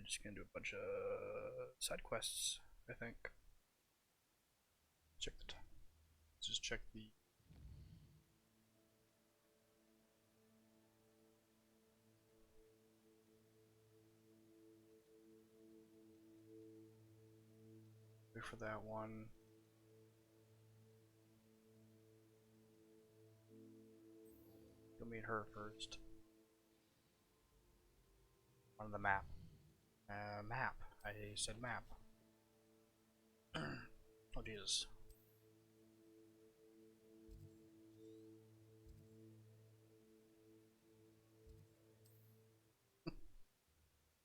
just gonna do a bunch of side quests, I think. Check the time. Let's just check the. Wait for that one. You'll meet her first. On the map. Map. I said map. Oh Jesus.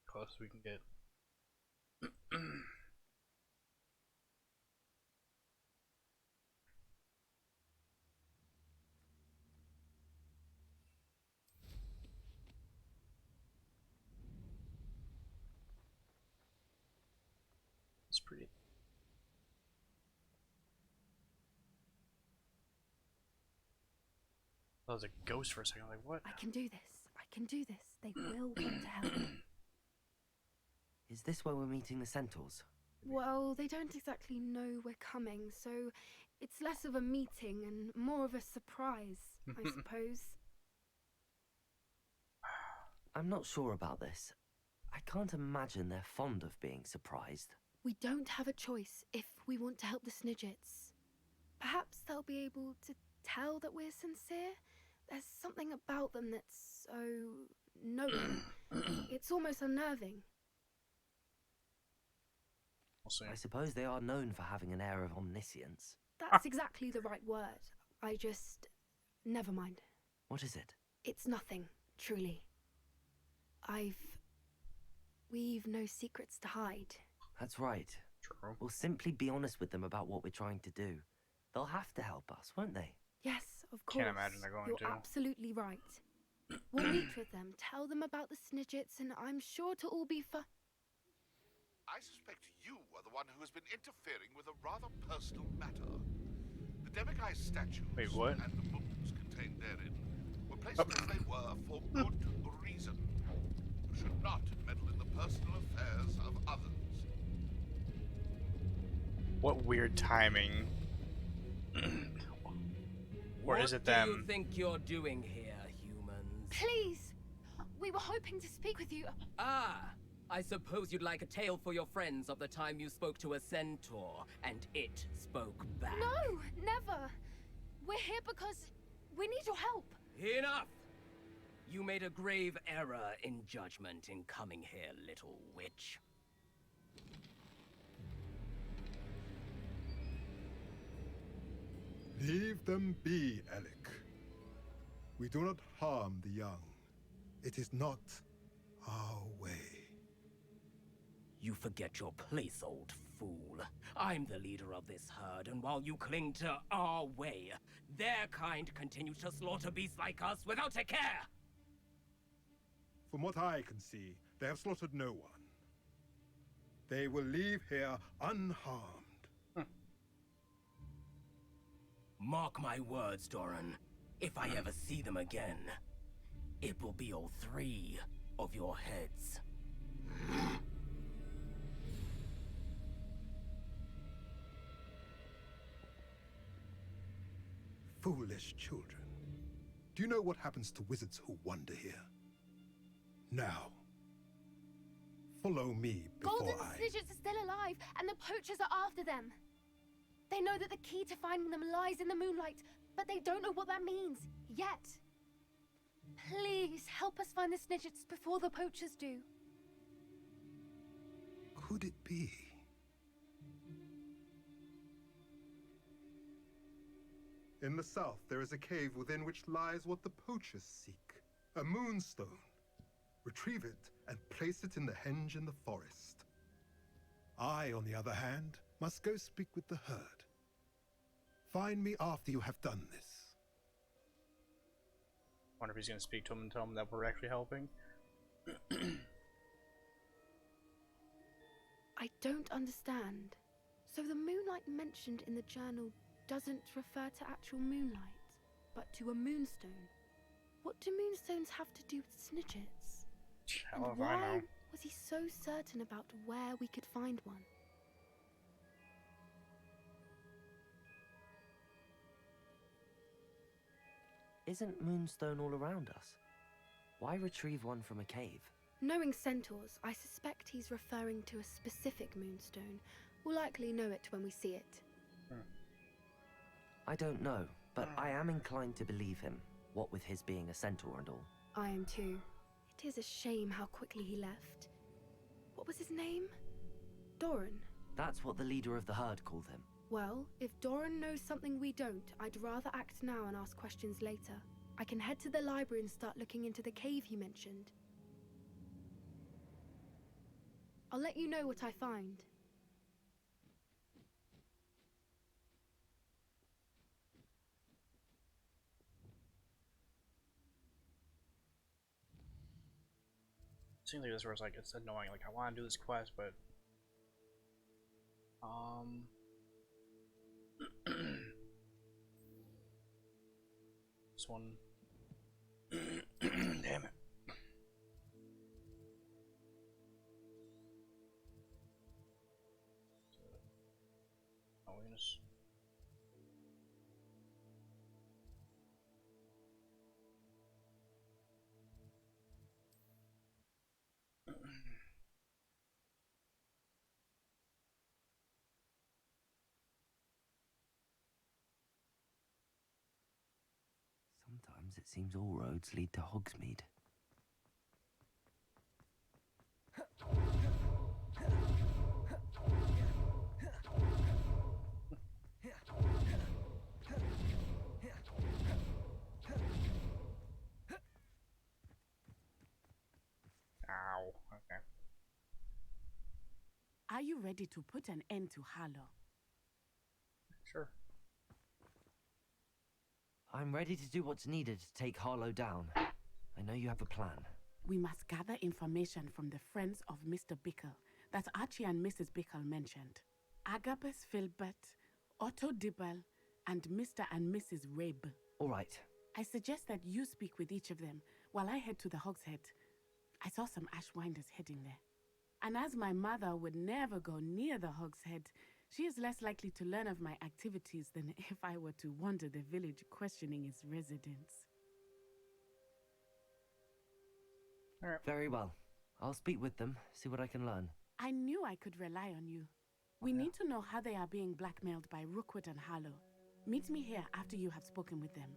Close as we can get. It's pretty. That was a ghost for a second. Like what? I can do this. I can do this. They will want to help. Is this where we're meeting the centaurs? Well, they don't exactly know we're coming, so it's less of a meeting and more of a surprise, I suppose. I'm not sure about this. I can't imagine they're fond of being surprised. We don't have a choice if we want to help the Snidgets. Perhaps they'll be able to tell that we're sincere. There's something about them that's so knowing. It's almost unnerving. We'll see. I suppose they are known for having an air of omniscience. That's exactly the right word. I just... Never mind. What is it? It's nothing, truly. We've no secrets to hide. That's right. True. We'll simply be honest with them about what we're trying to do. They'll have to help us, won't they? Yes, of course. Can't imagine they're going You're to. absolutely right. We'll meet with them, tell them about the Snidgets, and I'm sure to all be I suspect you are the one who has been interfering with a rather personal matter. The Demiguise statues Wait, what? and the books contained therein were placed as they were for good reason. You should not meddle in the personal affairs of others. What weird timing. Or is it them? What do you think you're doing here, humans? Please! We were hoping to speak with you. Ah, I suppose you'd like a tale for your friends of the time you spoke to a centaur, and it spoke back. No, never. We're here because we need your help. Enough! You made a grave error in judgment in coming here, little witch. Leave them be, Alec. We do not harm the young. It is not our way. You forget your place, old fool. I'm the leader of this herd, and while you cling to our way, their kind continue to slaughter beasts like us without a care! From what I can see, they have slaughtered no one. They will leave here unharmed. Mark my words, Doran. If I ever see them again, it will be all three of your heads. Foolish children. Do you know what happens to wizards who wander here? Now, follow me before Golden I... Snidgets are still alive, and the poachers are after them. They know that the key to finding them lies in the moonlight, but they don't know what that means, yet. Please, help us find the Snidgets before the poachers do. Could it be? In the south, there is a cave within which lies what the poachers seek. A moonstone. Retrieve it and place it in the henge in the forest. I, on the other hand, must go speak with the herd. Find me after you have done this. Wonder if he's gonna speak to him and tell him that we're actually helping. I don't understand. So the moonlight mentioned in the journal doesn't refer to actual moonlight, but to a moonstone. What do moonstones have to do with Snidgets? Hell And if I know. Was he so certain about where we could find one? Isn't Moonstone all around us? Why retrieve one from a cave? Knowing centaurs, I suspect he's referring to a specific moonstone. We'll likely know it when we see it. I don't know, but I am inclined to believe him, what with his being a centaur and all. I am too. It is a shame how quickly he left. What was his name? Doran. That's what the leader of the herd called him. Well, if Doran knows something we don't, I'd rather act now and ask questions later. I can head to the library and start looking into the cave you mentioned. I'll let you know what I find. Seems like this was like it's annoying. Like I want to do this quest, but this one. Damn it. Oh, we're gonna. Sometimes it seems all roads lead to Hogsmeade. Ow. Okay. Are you ready to put an end to Harlow? Sure. I'm ready to do what's needed to take Harlow down. I know you have a plan. We must gather information from the friends of Mr. Bickle that Archie and Mrs. Bickle mentioned. Agabus Filbert, Otto Dibble, and Mr. and Mrs. Rabe. All right. I suggest that you speak with each of them while I head to the Hogshead. I saw some Ashwinders heading there. And as my mother would never go near the Hogshead, she is less likely to learn of my activities than if I were to wander the village questioning its residents. All right. Very well. I'll speak with them, see what I can learn. I knew I could rely on you. We need to know how they are being blackmailed by Rookwood and Harlow. Meet me here after you have spoken with them.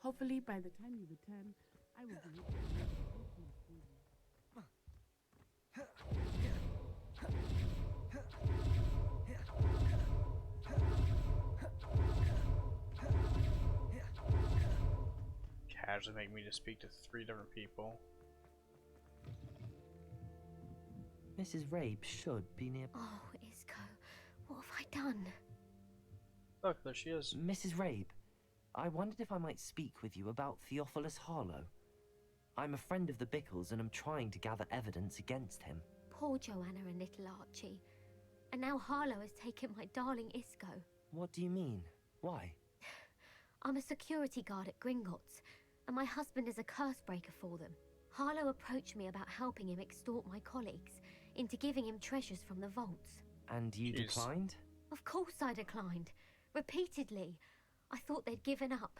Hopefully, by the time you return, I will be able to make a personal story. Casually make me to speak to 3 different people. Mrs. Rabe should be near... Oh, Isco, what have I done? Look, there she is. Mrs. Rabe, I wondered if I might speak with you about Theophilus Harlow. I'm a friend of the Bickles and am trying to gather evidence against him. Poor Joanna and little Archie. And now Harlow has taken my darling Isco. What do you mean? Why? I'm a security guard at Gringotts, and my husband is a curse breaker for them. Harlow approached me about helping him extort my colleagues into giving him treasures from the vaults. And you Jeez. declined? Of course I declined. Repeatedly. I thought they'd given up,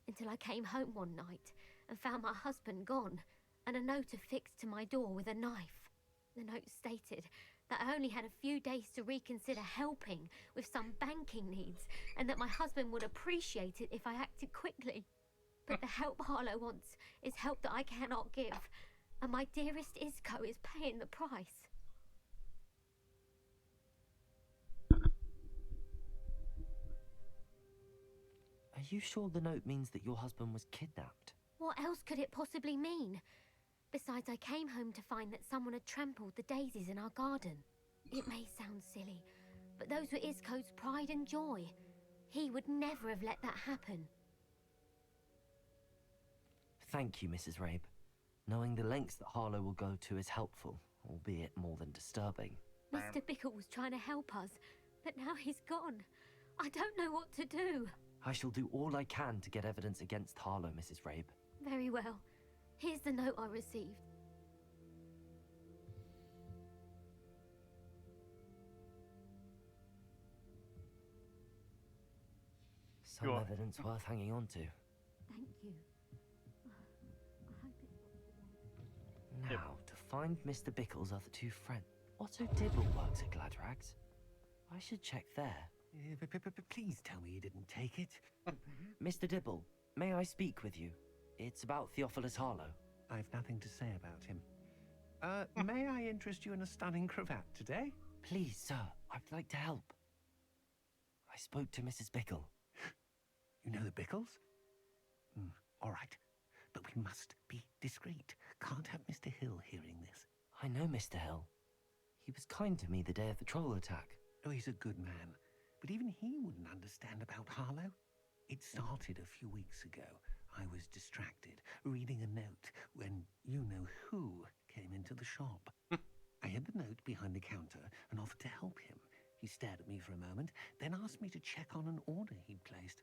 until I came home one night and found my husband gone, and a note affixed to my door with a knife. The note stated that I only had a few days to reconsider helping with some banking needs, and that my husband would appreciate it if I acted quickly. But the help Harlow wants is help that I cannot give, and my dearest Isco is paying the price. Are you sure the note means that your husband was kidnapped? What else could it possibly mean? Besides, I came home to find that someone had trampled the daisies in our garden. It may sound silly, but those were Isco's pride and joy. He would never have let that happen. Thank you, Mrs. Rabe. Knowing the lengths that Harlow will go to is helpful, albeit more than disturbing. Mr. Bickle was trying to help us, but now he's gone. I don't know what to do. I shall do all I can to get evidence against Harlow, Mrs. Rabe. Very well. Here's the note I received. Some Go on. evidence worth hanging on to. Thank you. I hope it's not too long. Now, to find Mr. Bickle's other two friends. Otto Dibble works at Gladrags. I should check there. Please tell me you didn't take it. Mr. Dibble, may I speak with you? It's about Theophilus Harlow. I've nothing to say about him. May I interest you in a stunning cravat today? Please, sir, I'd like to help. I spoke to Mrs. Bickle. You know the Bickles? All right. But we must be discreet. Can't have Mr. Hill hearing this. I know Mr. Hill. He was kind to me the day of the troll attack. Oh, he's a good man. But even he wouldn't understand about Harlow. It started a few weeks ago. I was distracted, reading a note, when you-know-who came into the shop. I hid the note behind the counter and offered to help him. He stared at me for a moment, then asked me to check on an order he'd placed.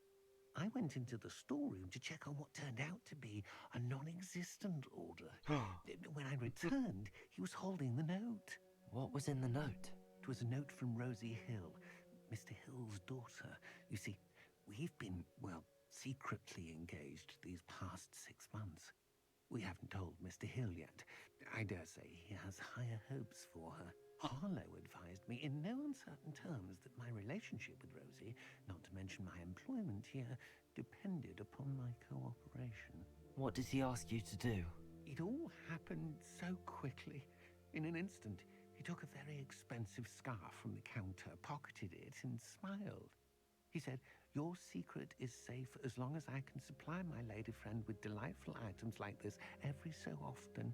I went into the storeroom to check on what turned out to be a non-existent order. When I returned, he was holding the note. What was in the note? It was a note from Rosie Hill, Mr. Hill's daughter. You see, we've been, well, secretly engaged these past 6 months. We haven't told Mr. Hill yet. I dare say he has higher hopes for her. Harlow advised me in no uncertain terms that my relationship with Rosie, not to mention my employment here, depended upon my cooperation. What did he ask you to do? It all happened so quickly. In an instant, he took a very expensive scarf from the counter, pocketed it, and smiled. He said, "Your secret is safe as long as I can supply my lady friend with delightful items like this every so often."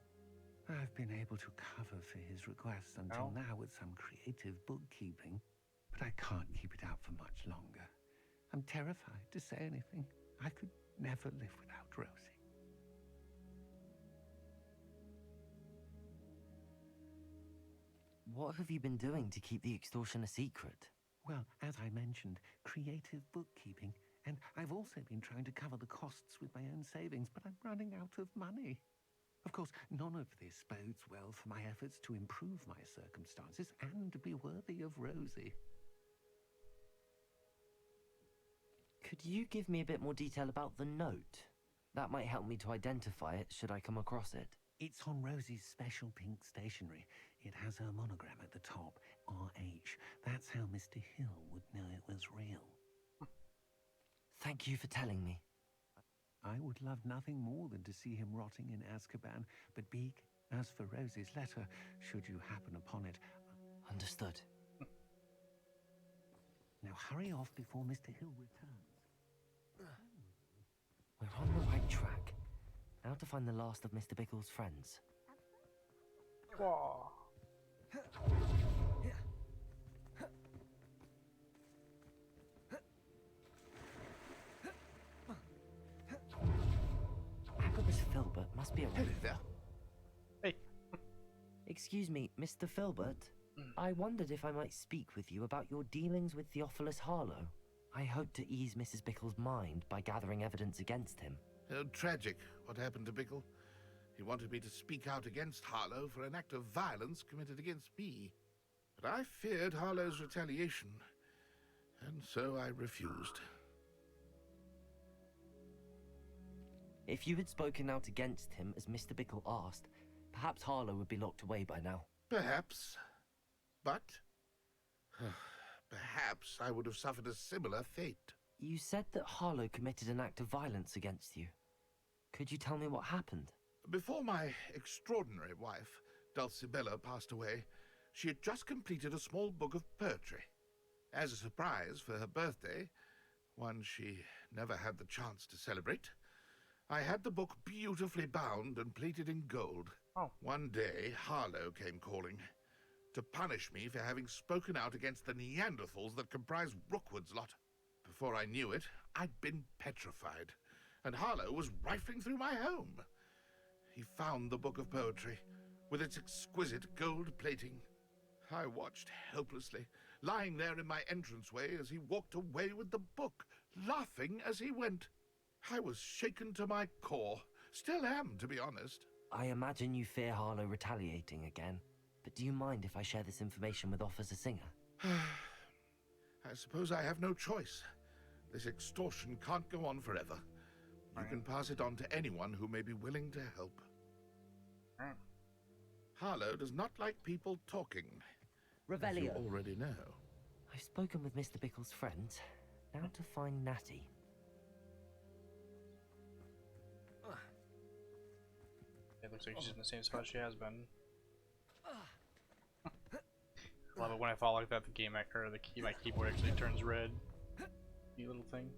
I've been able to cover for his requests until now with some creative bookkeeping, but I can't keep it out for much longer. I'm terrified to say anything. I could never live without Rosie. What have you been doing to keep the extortion a secret? Well, as I mentioned, creative bookkeeping. And I've also been trying to cover the costs with my own savings, but I'm running out of money. Of course, none of this bodes well for my efforts to improve my circumstances and to be worthy of Rosie. Could you give me a bit more detail about the note? That might help me to identify it should I come across it. It's on Rosie's special pink stationery. It has her monogram at the top, RH. That's how Mr. Hill would know it was real. Thank you for telling me. I would love nothing more than to see him rotting in Azkaban, but Beak, as for Rosie's letter, should you happen upon it... Understood. Now hurry off before Mr. Hill returns. We're on the right track. Now to find the last of Mr. Bickle's friends. Whoa. Agabus Filbert must be around. Hello there. Hey. Excuse me, Mr. Filbert. I wondered if I might speak with you about your dealings with Theophilus Harlow. I hope to ease Mrs. Bickle's mind by gathering evidence against him. Tragic, what happened to Bickle. He wanted me to speak out against Harlow for an act of violence committed against me. But I feared Harlow's retaliation, and so I refused. If you had spoken out against him as Mr. Bickle asked, perhaps Harlow would be locked away by now. Perhaps. But perhaps I would have suffered a similar fate. You said that Harlow committed an act of violence against you. Could you tell me what happened? Before my extraordinary wife, Dulcibella, passed away, she had just completed a small book of poetry. As a surprise for her birthday, one she never had the chance to celebrate, I had the book beautifully bound and plated in gold. Oh. One day, Harlow came calling to punish me for having spoken out against the Neanderthals that comprise Rookwood's lot. Before I knew it, I'd been petrified, and Harlow was rifling through my home. He found the book of poetry, with its exquisite gold plating. I watched helplessly, lying there in my entranceway as he walked away with the book, laughing as he went. I was shaken to my core. Still am, to be honest. I imagine you fear Harlow retaliating again, but do you mind if I share this information with Officer Singer? I suppose I have no choice. This extortion can't go on forever. You can pass it on to anyone who may be willing to help. Harlow does not like people talking. As you Revelio. already know. I've spoken with Mr. Bickle's friends. Now to find Natty. It looks like she's in the same spot she has been. I love it when I fall like that. The game or my keyboard actually turns red. Neat little thing.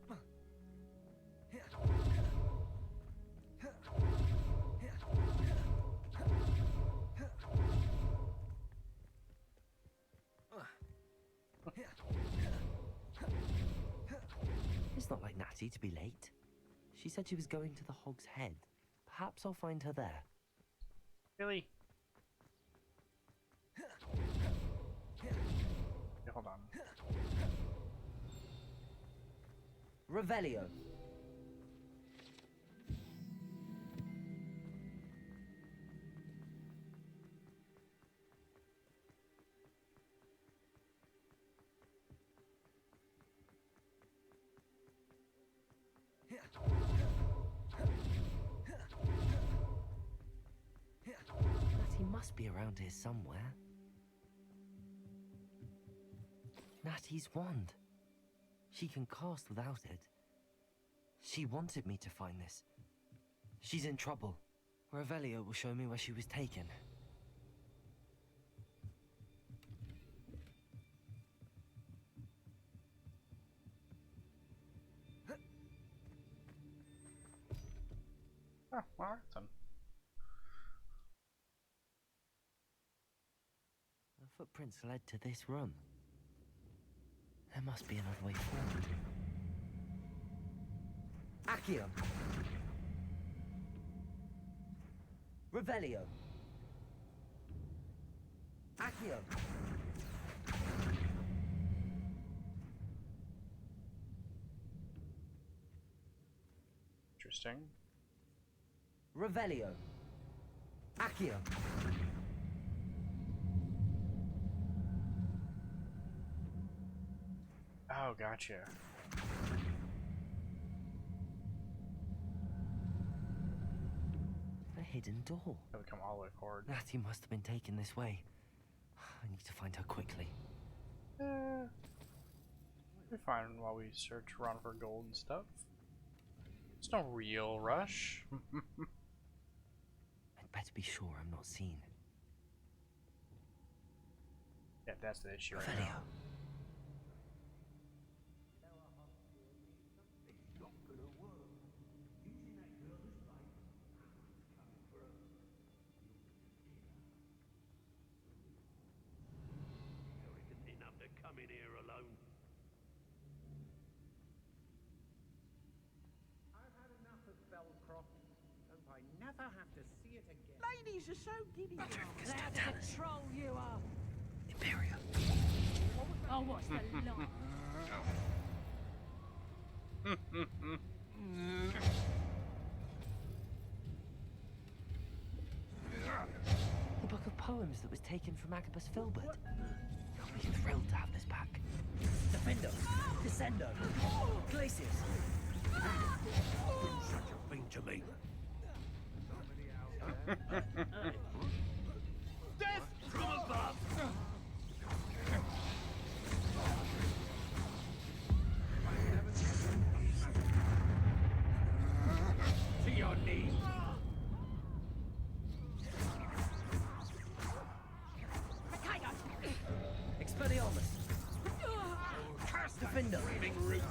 It's not like Natty to be late. She said she was going to the Hog's Head. Perhaps I'll find her there. Really? Yeah, hold on. Revelio. Natty must be around here somewhere. Natty's wand. She can cast without it. She wanted me to find this. She's in trouble. Revelio will show me where she was taken. Oh, alright then. The footprints led to this room. There must be another way forward. Accio. Revelio. Accio. Interesting. Revelio. Accio. Oh, gotcha. A hidden door. Gotta come all the way forward. Natty must have been taken this way. I need to find her quickly. We're fine while we search around for gold and stuff. It's no real rush. I'd better be sure I'm not seen. Yeah, that's the issue right Revelio. now. Never have to see it again. Ladies are so giddy. Let's troll you are. Imperia. Oh, what's the line? The book of poems that was taken from Agabus Filbert. I'll be thrilled to have this back. Defendo. Descendo. Glacius. Such a thing to me. Death from above! To your knees. Expelliarmus. Curse that Defender. screaming root.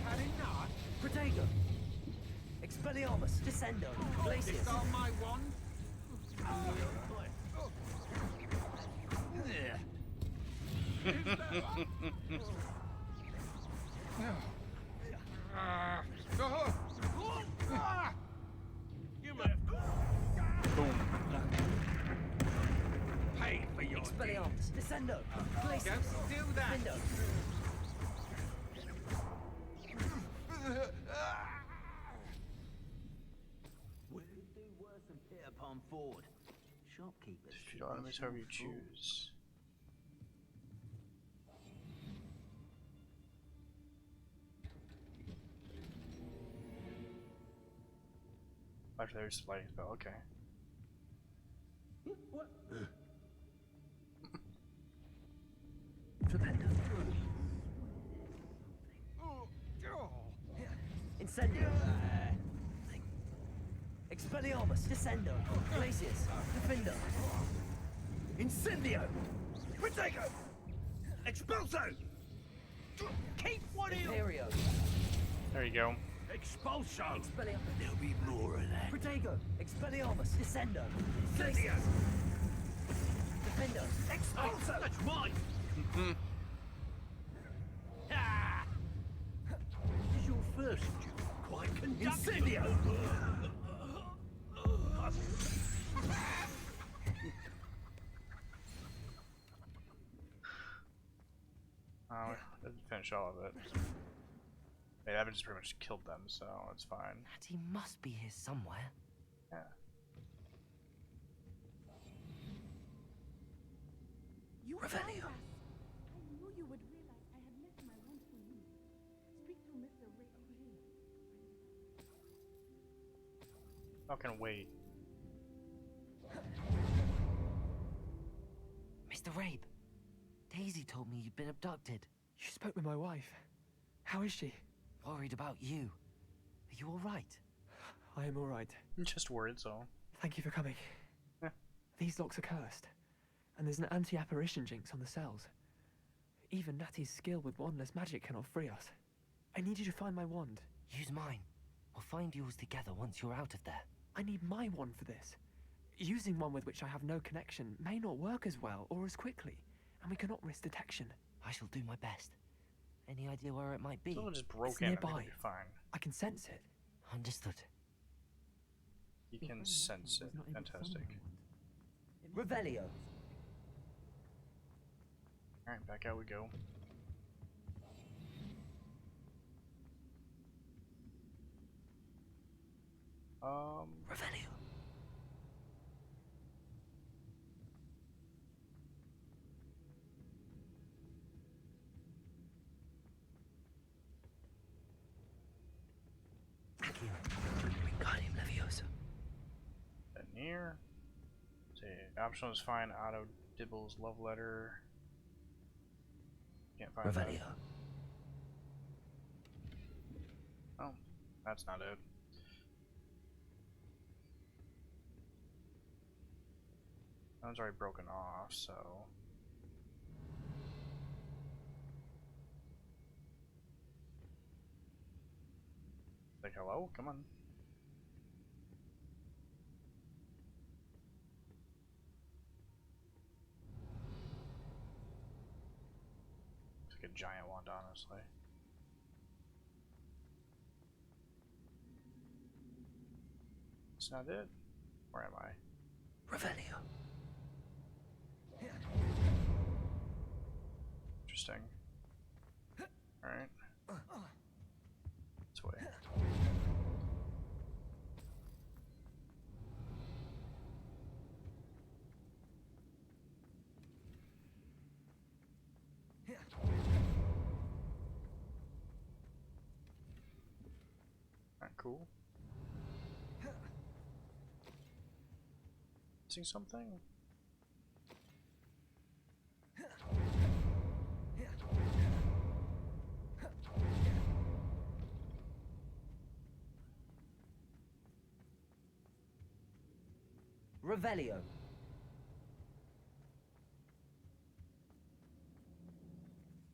Had enough? Protego. Expelliarmus. Descendo. Glacius. Disarm my wand? You may have paid for your Expelliarmus. Descendo. Glacius. Don't do that! Defendo. Will you do worse than Peter Pan Ford? Shopkeepers. Defeat all enemies however you choose. Legendary sliding spell, okay. Incendio. Expelliarmus. Descendo. Glacius. Defendo. Incendio. Protego. Expulso. Keep one of you. Imperio. There you go. Expulso! Expelliarmus. There'll be more of that. Protego. Expelliarmus. Descendo. Glacius. Defendo. Expulso! That's mine! Ah! This is your first duel. Quite conducted. Incendio. Oh, didn't finish all of it. Hey, that just pretty much killed them, so it's fine. Natty must be here somewhere. Yeah. You Revelio. found us. I knew you would realize I had left my wand for you. Speak to Mr. Ray. Not gonna wait. Mr. Rabe, Daisy told me you'd been abducted. You spoke with my wife. How is she? Worried about you. Are you all right? I am all right. Just worried, so. Thank you for coming. Yeah. These locks are cursed, and there's an anti-apparition jinx on the cells. Even Natty's skill with wandless magic cannot free us. I need you to find my wand. Use mine. We'll find yours together once you're out of there. I need my wand for this. Using one with which I have no connection may not work as well or as quickly, and we cannot risk detection. I shall do my best. Any idea where it might be? Someone just It's broke in. I think nearby. it'll be fine. I can sense it. Understood. You can sense it. Fantastic. Revelio. Alright, back out we go. Revelio. Accio. Wingardium Leviosa. Near. See, optional is fine. Auto Dibble's love letter. Can't find that. Revelio. Oh, that's not it. That one's already broken off, so. Like, hello? Come on. It's like a giant wand, honestly. It's not it. Where am I? Revelio. Interesting. Alright. This way. Alright, cool. Missing something? Revelio.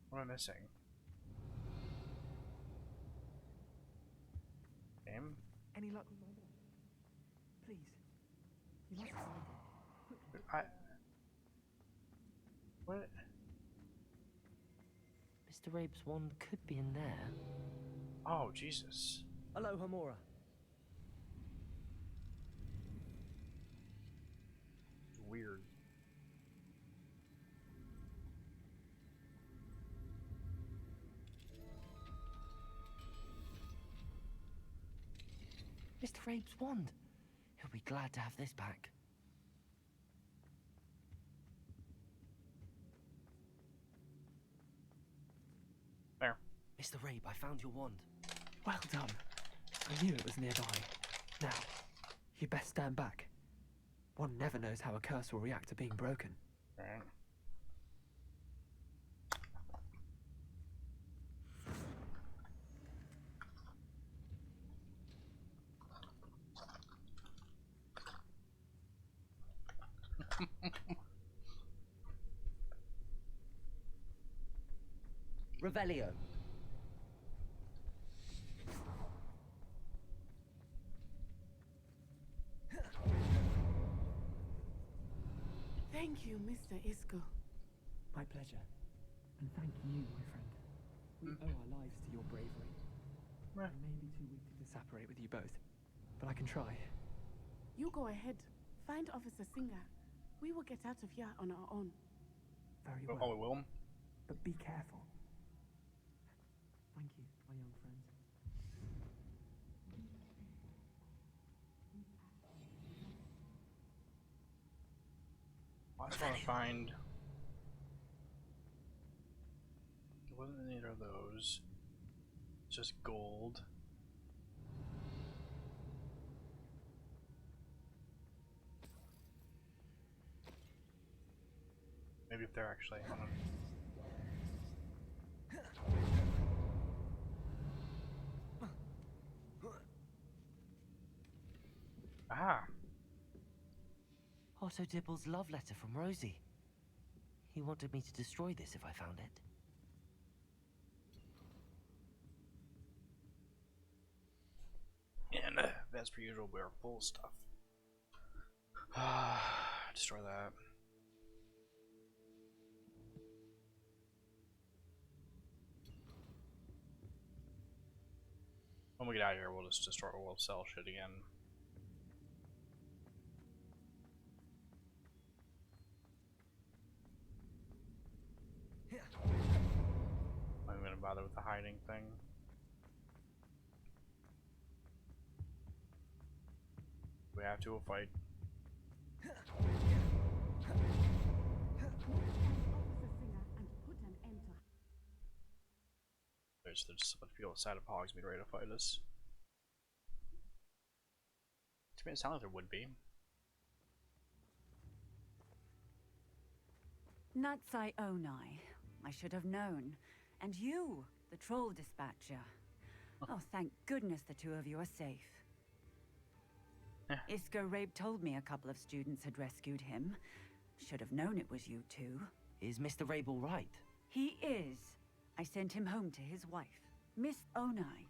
What am I missing? Game? Any luck with my wand? Please. You must find it. I... What? Mr. Rabe's wand could be in there. Oh, Jesus. Hello, Hamora. It's weird. Mr. Rabe's wand. He'll be glad to have this back. There. Mr. Rabe, I found your wand. Well done. I knew it was nearby. Now, You'd best stand back. One never knows how a curse will react to being broken. Right. Revelio. Thank you, Mr. Isco. My pleasure. And thank you, my friend. We owe our lives to your bravery. I may be too weak to disapparate with you both, but I can try. You go ahead. Find Officer Singer. We will get out of here on our own. Very Oh, well. we will. But be careful. Thank you, my young friends. I just want to find. It wasn't any of those. It's just gold. Maybe if they're actually on them. Ah! Otto Dibble's love letter from Rosie. He wanted me to destroy this if I found it. And as per usual, we're full of stuff. Destroy that. When we get out of here, we'll just destroy. We'll sell shit again. I'm not gonna bother with the hiding thing. We have to, we'll fight. There's just a bunch of people outside of Hogsmeade ready to fight us. To me, it sounds like there would be. Natsai Onai. I should have known. And you, the troll dispatcher. Oh, thank goodness the two of you are safe. Isco Rabe told me a couple of students had rescued him. Should have known it was you two. Is Mr. Rabe all right? He is. I sent him home to his wife. Miss Onai,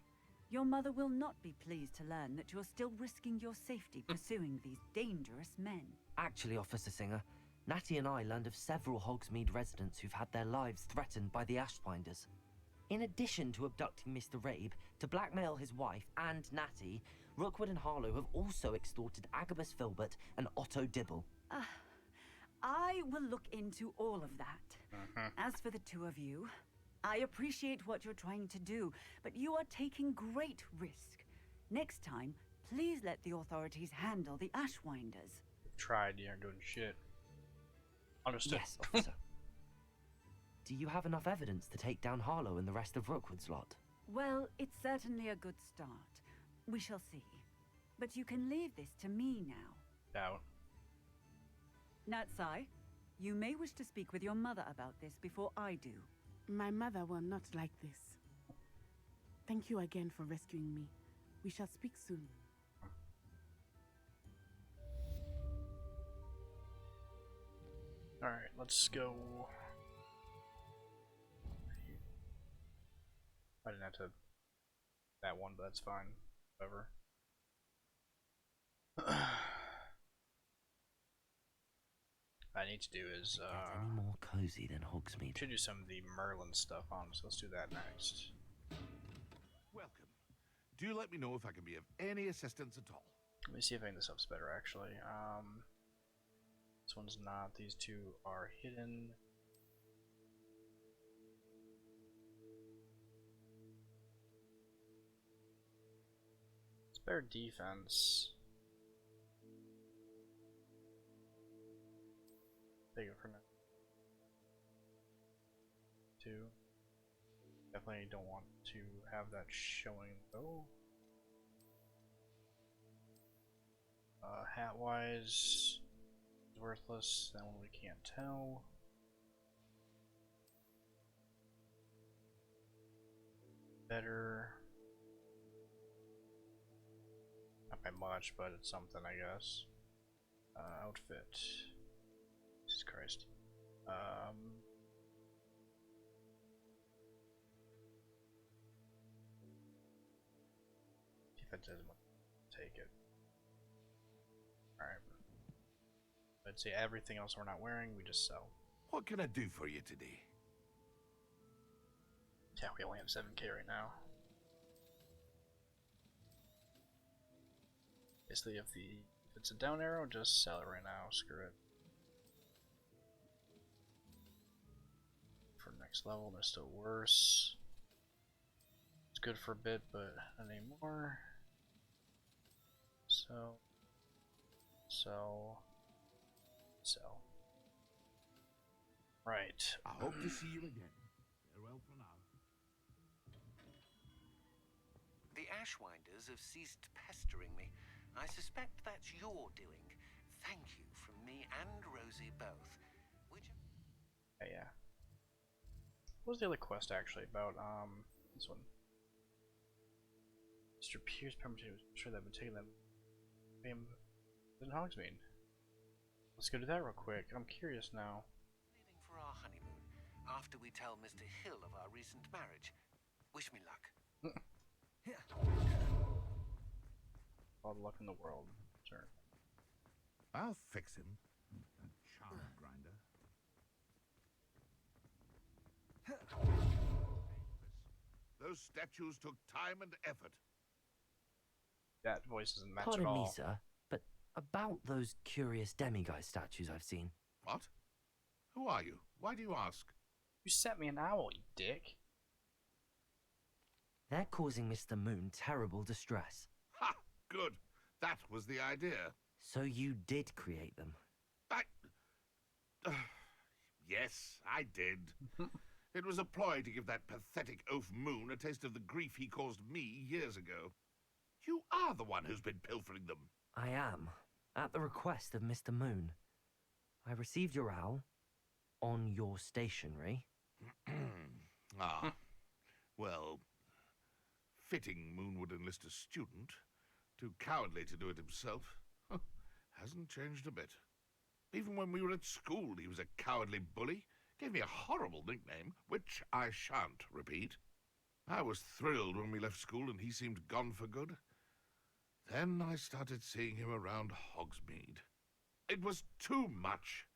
your mother will not be pleased to learn that you're still risking your safety pursuing these dangerous men. Actually, Officer Singer, Natty and I learned of several Hogsmeade residents who've had their lives threatened by the Ashwinders. In addition to abducting Mr. Rabe to blackmail his wife and Natty, Rookwood and Harlow have also extorted Agabus Filbert and Otto Dibble. I will look into all of that. As for the two of you, I appreciate what you're trying to do, but you are taking great risk. Next time, please let the authorities handle the Ashwinders. We've tried, you aren't doing shit. Understood. Yes, officer. Do you have enough evidence to take down Harlow and the rest of Rookwood's lot? Well, it's certainly a good start. We shall see. But you can leave this to me now. Doubt. Natsai, you may wish to speak with your mother about this before I do. My mother will not like this. Thank you again for rescuing me. We shall speak soon. Alright, let's go. I didn't have to that one, but that's fine. Whatever. What I need to do is any more cozy than Hogsmeade. should do some of the Merlin stuff on, so let's do that next. Welcome. Do let me know if I can be of any assistance at all. Let me see if I think this up's better actually. This one's not, these two are hidden. It's better defense. Take it for now. Two. Definitely don't want to have that showing though. Hat wise, worthless. That one we can't tell. Better. Not by much, but it's something, I guess. Outfit. Jesus Christ. If it doesn't take it. Alright. I'd say everything else we're not wearing, we just sell. What can I do for you today? Yeah, we only have 7k right now. Basically, if it's a down arrow, just sell it right now. Screw it. For next level, they're still worse. It's good for a bit, but not anymore. So, sell. Right. I hope to see you again. Farewell for now. The Ashwinders have ceased pestering me. I suspect that's your doing. Thank you from me and Rosie both. Yeah. What was the other quest actually about? This one. Mr. Pierce permitted. I'm sure they've been taking them. In Hogsmeade. Let's go do that real quick. I'm curious now. Leaving for our honeymoon after we tell Mr. Hill of our recent marriage. Wish me luck. All the luck in the world. Turn. I'll fix him. That charm grinder. Those statues took time and effort. That voice doesn't match Pardon at all. me, sir, but about those curious demiguise statues I've seen. What? Who are you? Why do you ask? You sent me an owl, you dick. They're causing Mr. Moon terrible distress. Ha! Good. That was the idea. So you did create them? Yes, I did. It was a ploy to give that pathetic oaf Moon a taste of the grief he caused me years ago. You are the one who's been pilfering them. I am, at the request of Mr. Moon. I received your owl on your stationery. Ah, well, fitting Moon would enlist a student. Too cowardly to do it himself. Hasn't changed a bit. Even when we were at school, he was a cowardly bully. Gave me a horrible nickname, which I shan't repeat. I was thrilled when we left school and he seemed gone for good. Then I started seeing him around Hogsmeade. It was too much.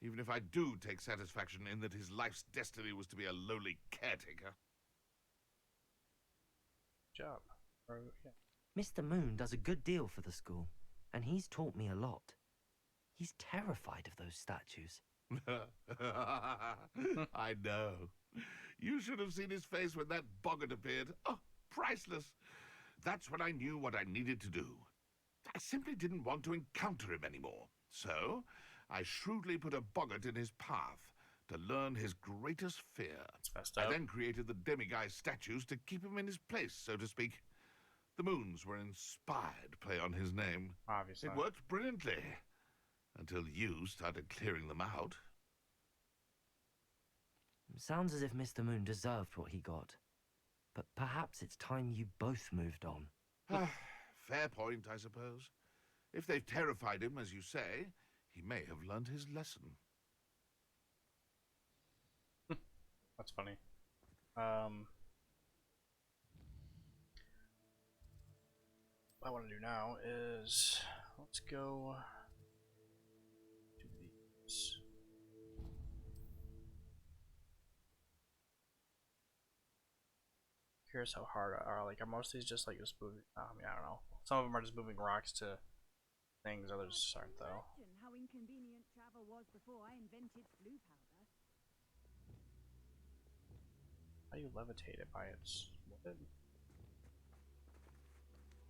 Even if I do take satisfaction in that his life's destiny was to be a lowly caretaker. Job. Yeah. Mr. Moon does a good deal for the school, and he's taught me a lot. He's terrified of those statues. I know. You should have seen his face when that boggart appeared. Oh, priceless. That's when I knew what I needed to do. I simply didn't want to encounter him anymore. So, I shrewdly put a boggart in his path to learn his greatest fear. I then created the demiguise statues to keep him in his place, so to speak. The moons were an inspired play on his name. Obviously. It worked brilliantly. Until you started clearing them out. Sounds as if Mr. Moon deserved what he got. But perhaps it's time you both moved on. Fair point, I suppose. If they've terrified him, as you say, he may have learned his lesson. That's funny. What I want to do now is let's go do these. Curious how hard are like are most of these just like just moving? I mean, I don't know. Some of them are just moving rocks to things. Others aren't though. How inconvenient travel was before I invented blue powder. How do you levitate it by its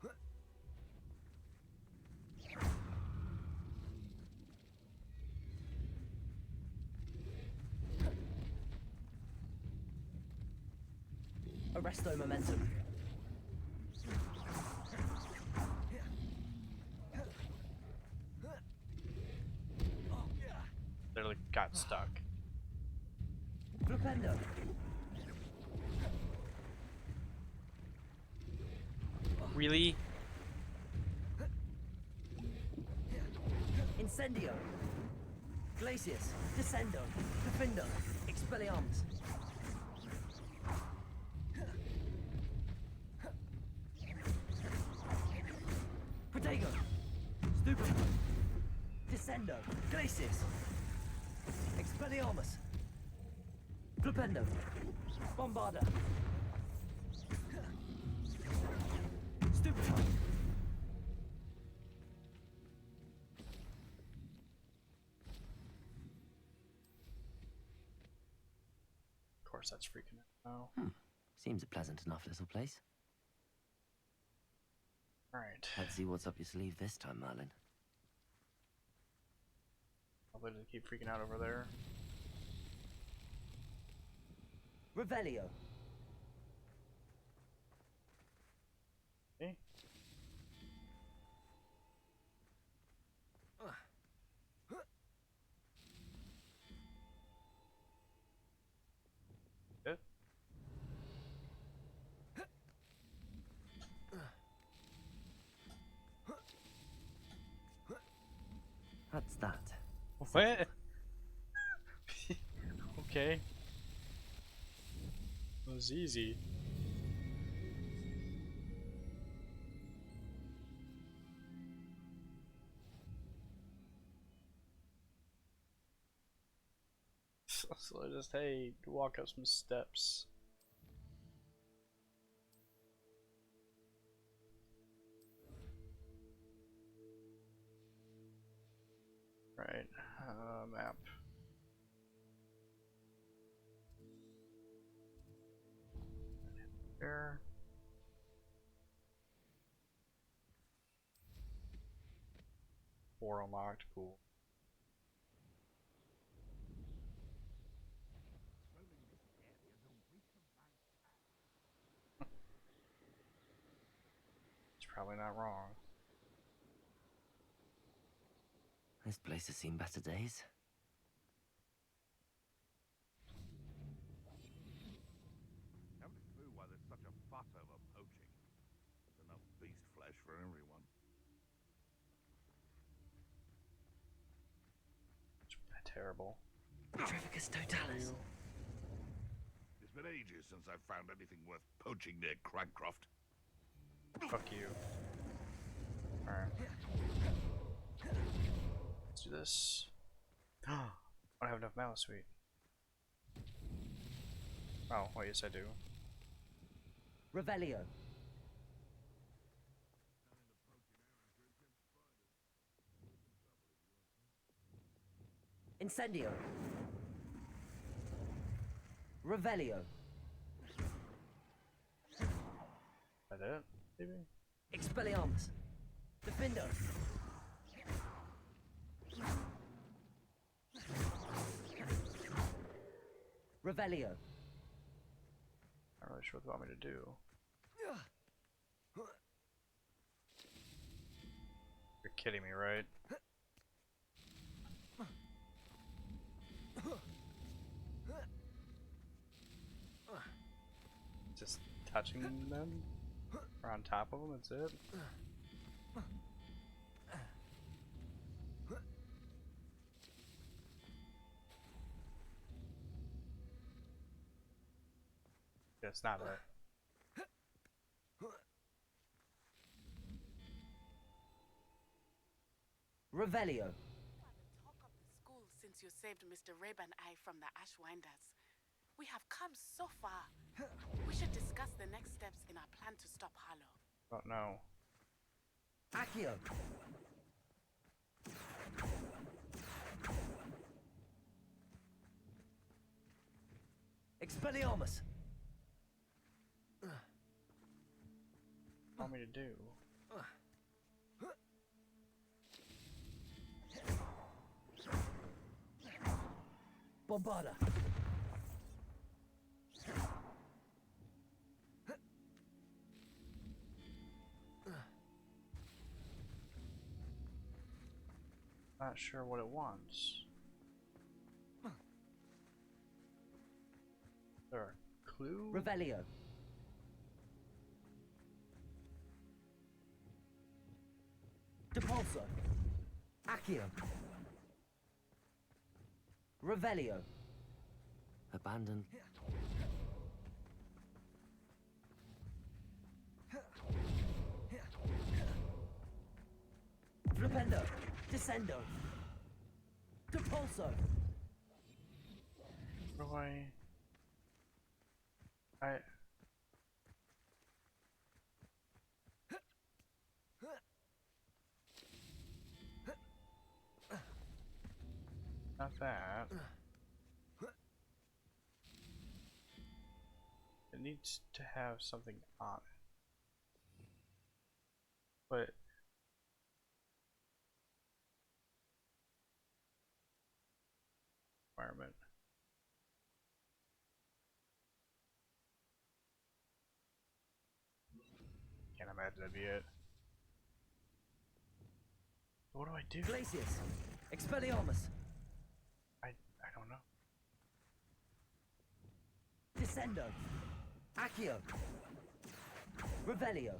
what? Arresto momentum. stuck. Flipendo. Really? Incendio. Glacius. Descendo. Defindo. Expelliarmus. Protego. Stupid. Descendo. Glacius. Expelliarmus. Flipendo. Bombarda. Stupefy. Of course, that's freaking out. Seems a pleasant enough little place. Alright. Let's see what's up your sleeve this time, Merlin. Probably to keep freaking out over there. Revelio. Okay. Good. That's that. What? Okay. That was easy. So just, hey, walk up some steps. Right, map. There. Four unlocked, cool. It's probably not wrong. This place has seen better days. Haven't a clue why there's such a fuss over poaching. There's enough beast flesh for everyone. It's terrible. Petrificus totalis. It's been ages since I've found anything worth poaching near Cragcroft. Fuck you. Alright. Let's do this. I don't have enough mana sweet. Oh, well, yes I do. Revelio. Incendio. Revelio. Is that it? Maybe? Expelliarmus. Defindo. Revelio. Not really sure what they want me to do. You're kidding me, right? Just touching them? Or on top of them, that's it? That's not it. Revelio. Talk of the school since you saved Mr. Rabe and I from the Ashwinders. We have come so far. We should discuss the next steps in our plan to stop Harlow. Oh no. Accio. Expelliarmus. What do you want me to do? Bombarda. Not sure what it wants. there a clue? Revelio. Depulso. Accio. Revelio. Abandon. Flipendo. Descendo. Depulso. What do I... Not that. It needs to have something on it. But environment. Can't imagine that'd be it. What do I do? Glacius. Expelliarmus. I don't know. Descendo. Accio. Revelio.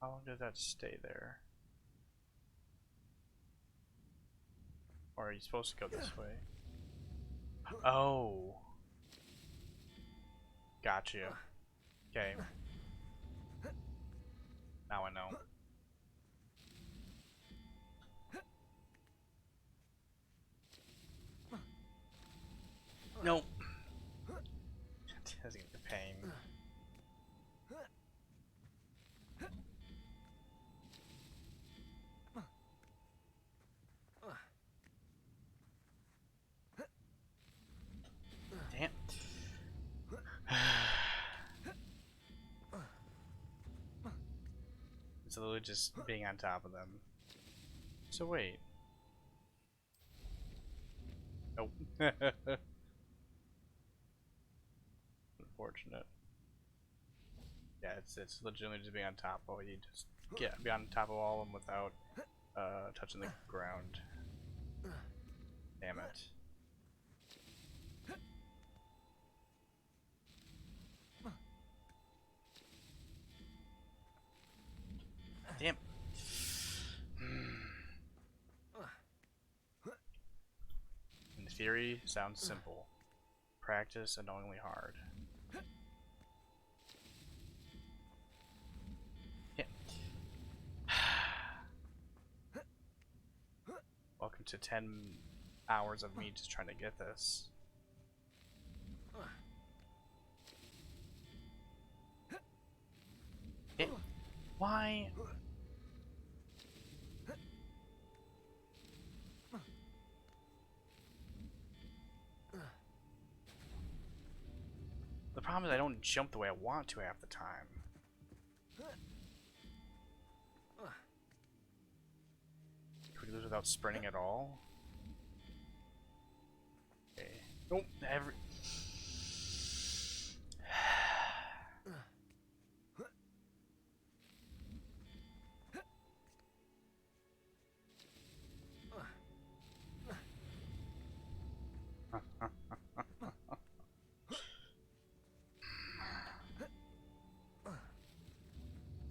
How long does that stay there? Or are you supposed to go this way? Oh. Gotcha. Okay. Now I know. Nope. That's gonna be a pain. Damn. It's literally just being on top of them. So wait. Nope. Unfortunate. Yeah, it's legitimately just being on top of you. Just be on top of all of them without touching the ground. Damn it. Damn. In theory, sounds simple. Practice annoyingly hard. Yeah. Welcome to 10 hours of me just trying to get this. Yeah. Why? The problem is I don't jump the way I want to half the time. Could we lose without sprinting at all? Okay. Nope. Every.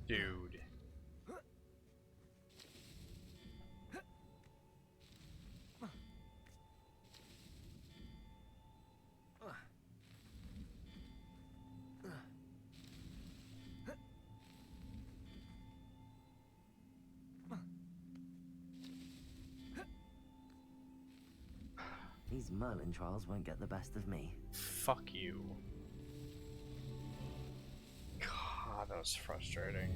Dude. These Merlin trials won't get the best of me. Fuck you. God, that was frustrating.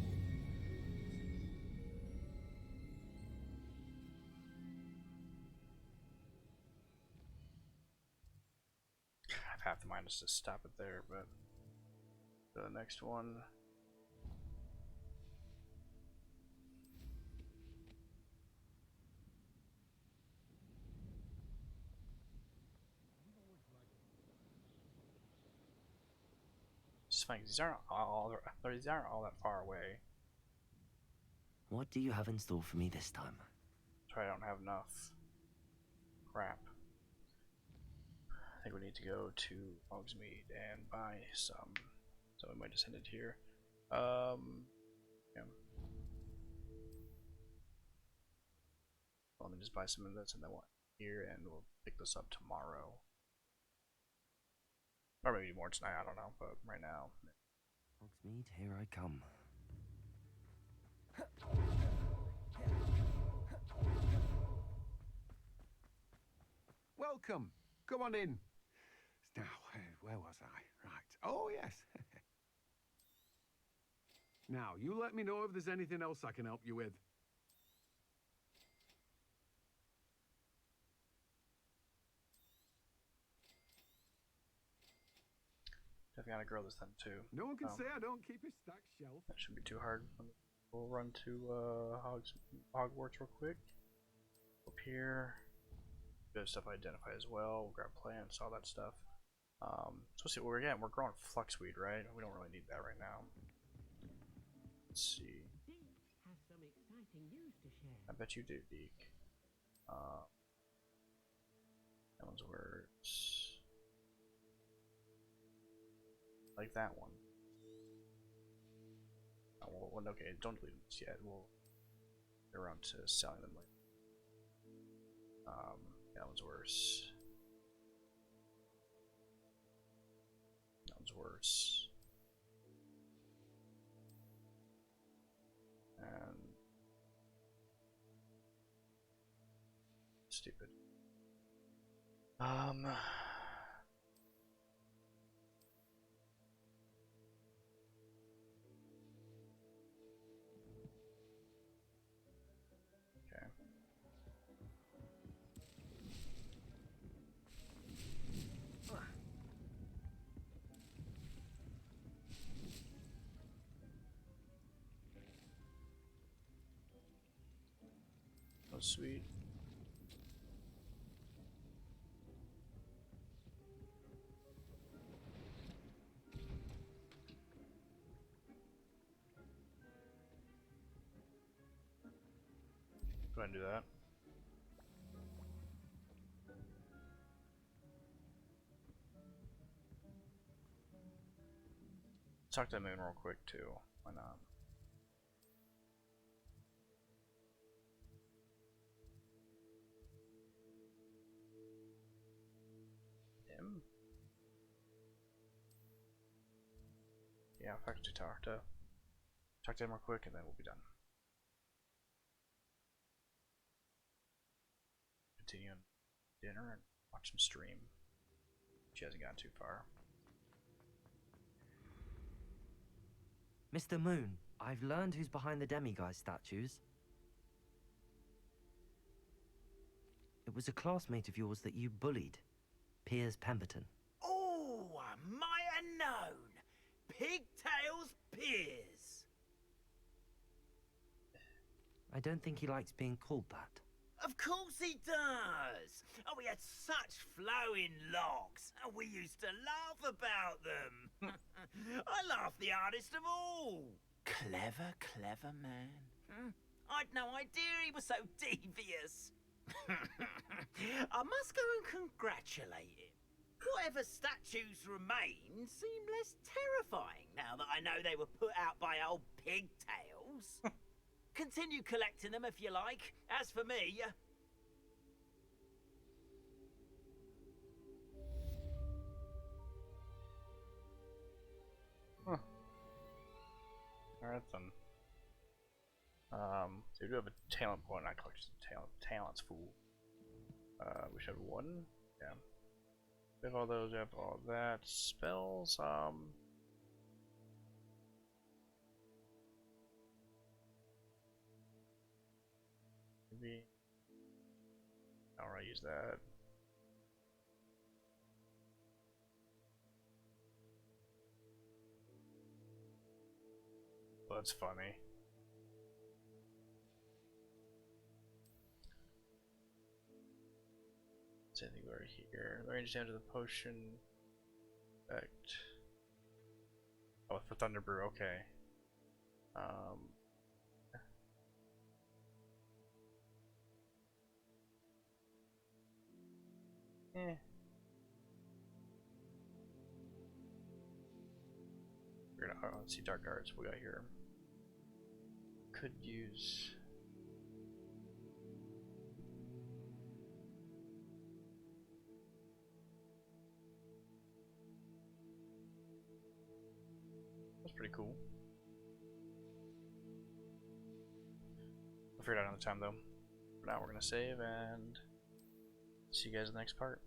I've half the mind just to stop it there, but for the next one. Just funny 'cause these aren't all that far away. What do you have in store for me this time? Sorry, I don't have enough. Crap. I think we need to go to Hogsmeade and buy some. So we might just end it here. Yeah. Let me just buy some of this and then we'll here and we'll pick this up tomorrow. Or maybe more tonight, I don't know, but right now. Hogsmeade, here I come. Welcome. Come on in. Now, where was I? Right. Oh, yes. Now, you let me know if there's anything else I can help you with. Definitely gotta grow this then too. No one can say I don't keep a stacked shelf. That shouldn't be too hard. We'll run to Hogwarts real quick. Up here. Bit of stuff I identify as well. We'll grab plants, all that stuff. So let's see what we're getting. We're growing fluxweed, right? We don't really need that right now. Let's see. Has some exciting news to share. I bet you do, Deke. That one's words. Like that one. Oh, well, okay, don't delete them yet. We'll get around to selling them later. That one's worse. That one's worse. And stupid. Oh, sweet. Go ahead and do that. Talk to that moon real quick too. Why not? Him? Yeah, I'll actually talk to him real quick and then we'll be done. Continue on dinner and watch him stream. She hasn't gotten too far. Mr. Moon, I've learned who's behind the demiguise statues. It was a classmate of yours that you bullied, Piers Pemberton. Oh, I might have known. Pigtails Piers. I don't think he likes being called that. Of course he does. Oh, we had such flowing locks, and we used to laugh about them. I laughed the hardest of all. Clever, clever man. I'd no idea he was so devious. I must go and congratulate him. Whatever statues remain seem less terrifying now that I know they were put out by old pigtails. Continue collecting them if you like. As for me... Huh. Alright then. So we do have a talent point, not collection talents, fool. We should have one. Yeah. We have all those, we have all that. Spells, maybe I'll use that. Well, that's funny. Anything over here. The range down to the potion effect. Oh, for Thunder Brew, okay. Eh. We're gonna let's see dark arts we got here. Could use that's pretty cool. We'll figure it out another time though. For now we're gonna save and see you guys in the next part.